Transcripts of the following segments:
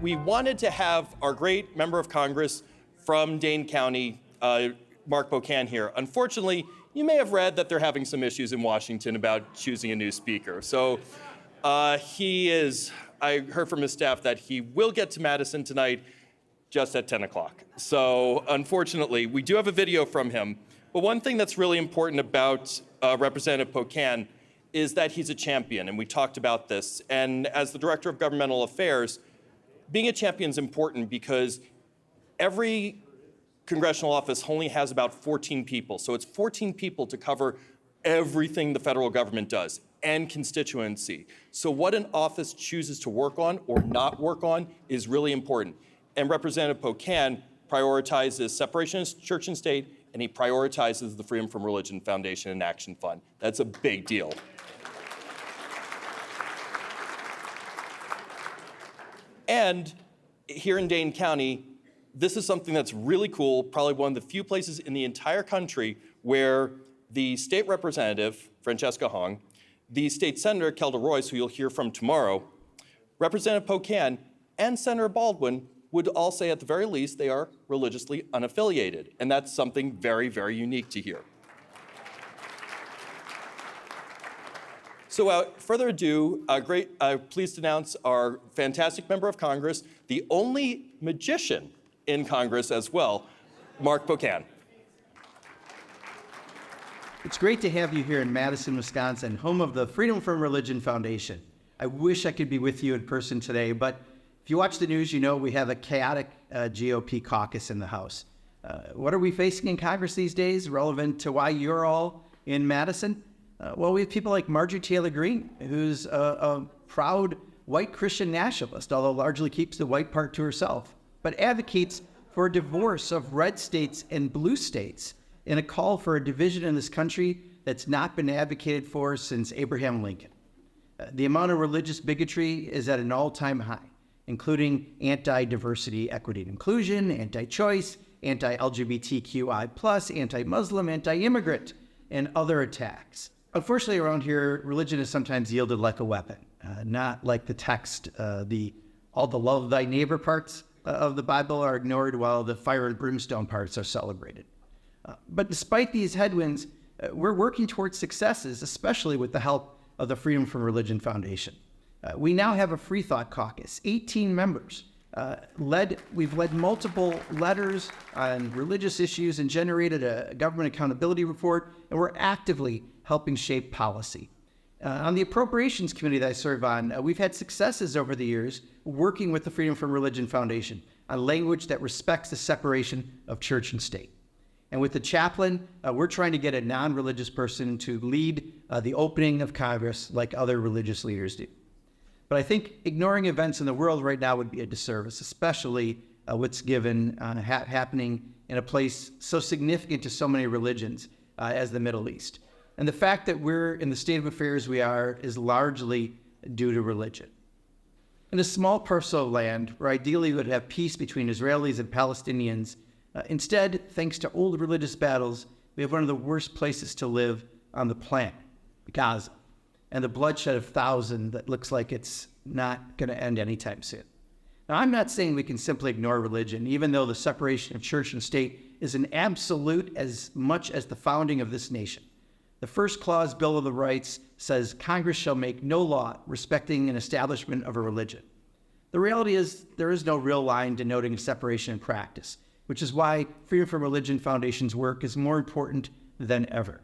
we wanted to have our great member of Congress from Dane County, Mark Pocan, here. Unfortunately, you may have read that they're having some issues in Washington about choosing a new speaker. So I heard from his staff that he will get to Madison tonight just at 10 o'clock. So unfortunately, we do have a video from him. But one thing that's really important about Representative Pocan is that he's a champion, and we talked about this. And as the Director of Governmental Affairs, being a champion is important because every congressional office only has about 14 people. So it's 14 people to cover everything the federal government does and constituency. So what an office chooses to work on or not work on is really important. And Representative Pocan prioritizes separation of church and state, and he prioritizes the Freedom from Religion Foundation and Action Fund. That's a big deal. And here in Dane County, this is something that's really cool, probably one of the few places in the entire country where the state representative, Francesca Hong, the state senator, Kelda Royce, who you'll hear from tomorrow, Representative Pocan, and Senator Baldwin would all say at the very least they are religiously unaffiliated. And that's something very, very unique to hear. So without further ado, pleased to announce our fantastic member of Congress, the only magician in Congress as well, Mark Pocan. It's great to have you here in Madison, Wisconsin, home of the Freedom from Religion Foundation. I wish I could be with you in person today, but if you watch the news, you know we have a chaotic GOP caucus in the House. What are we facing in Congress these days, relevant to why you're all in Madison? Well, we have people like Marjorie Taylor Greene, who's a proud white Christian nationalist, although largely keeps the white part to herself, but advocates for a divorce of red states and blue states in a call for a division in this country that's not been advocated for since Abraham Lincoln. The amount of religious bigotry is at an all-time high, including anti-diversity, equity, and inclusion, anti-choice, anti-LGBTQI+, anti-Muslim, anti-immigrant, and other attacks. Unfortunately, around here, religion is sometimes yielded like a weapon, not like the text. All the love thy neighbor parts of the Bible are ignored while the fire and brimstone parts are celebrated. But despite these headwinds, we're working towards successes, especially with the help of the Freedom from Religion Foundation. We now have a Free Thought Caucus, 18 members. We've led multiple letters on religious issues and generated a government accountability report, and we're actively helping shape policy. On the Appropriations Committee that I serve on, we've had successes over the years working with the Freedom from Religion Foundation on language that respects the separation of church and state. And with the chaplain, we're trying to get a non-religious person to lead the opening of Congress like other religious leaders do. But I think ignoring events in the world right now would be a disservice, especially what's happening in a place so significant to so many religions as the Middle East. And the fact that we're in the state of affairs we are is largely due to religion. In a small parcel of land where ideally we would have peace between Israelis and Palestinians, instead, thanks to old religious battles, we have one of the worst places to live on the planet, Gaza, and the bloodshed of thousands that looks like it's not going to end anytime soon. Now, I'm not saying we can simply ignore religion, even though the separation of church and state is an absolute as much as the founding of this nation. The first clause Bill of the Rights says Congress shall make no law respecting an establishment of a religion. The reality is there is no real line denoting separation in practice, which is why Freedom from Religion Foundation's work is more important than ever.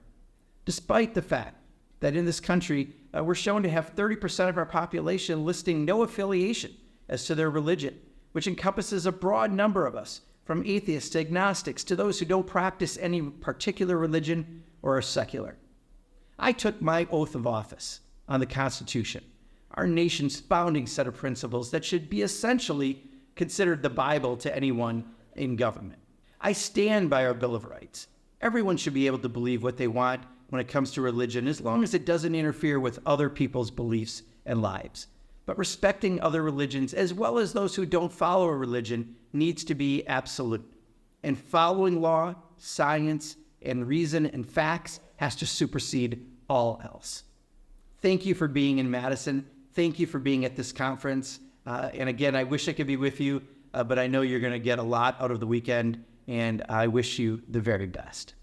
Despite the fact that in this country, we're shown to have 30% of our population listing no affiliation as to their religion, which encompasses a broad number of us, from atheists to agnostics to those who don't practice any particular religion or are secular. I took my oath of office on the Constitution, our nation's founding set of principles that should be essentially considered the Bible to anyone in government. I stand by our Bill of Rights. Everyone should be able to believe what they want when it comes to religion, as long as it doesn't interfere with other people's beliefs and lives. But respecting other religions, as well as those who don't follow a religion, needs to be absolute. And following law, science, and reason and facts has to supersede all else. Thank you for being in Madison. Thank you for being at this conference. And again, I wish I could be with you, but I know you're going to get a lot out of the weekend, and I wish you the very best.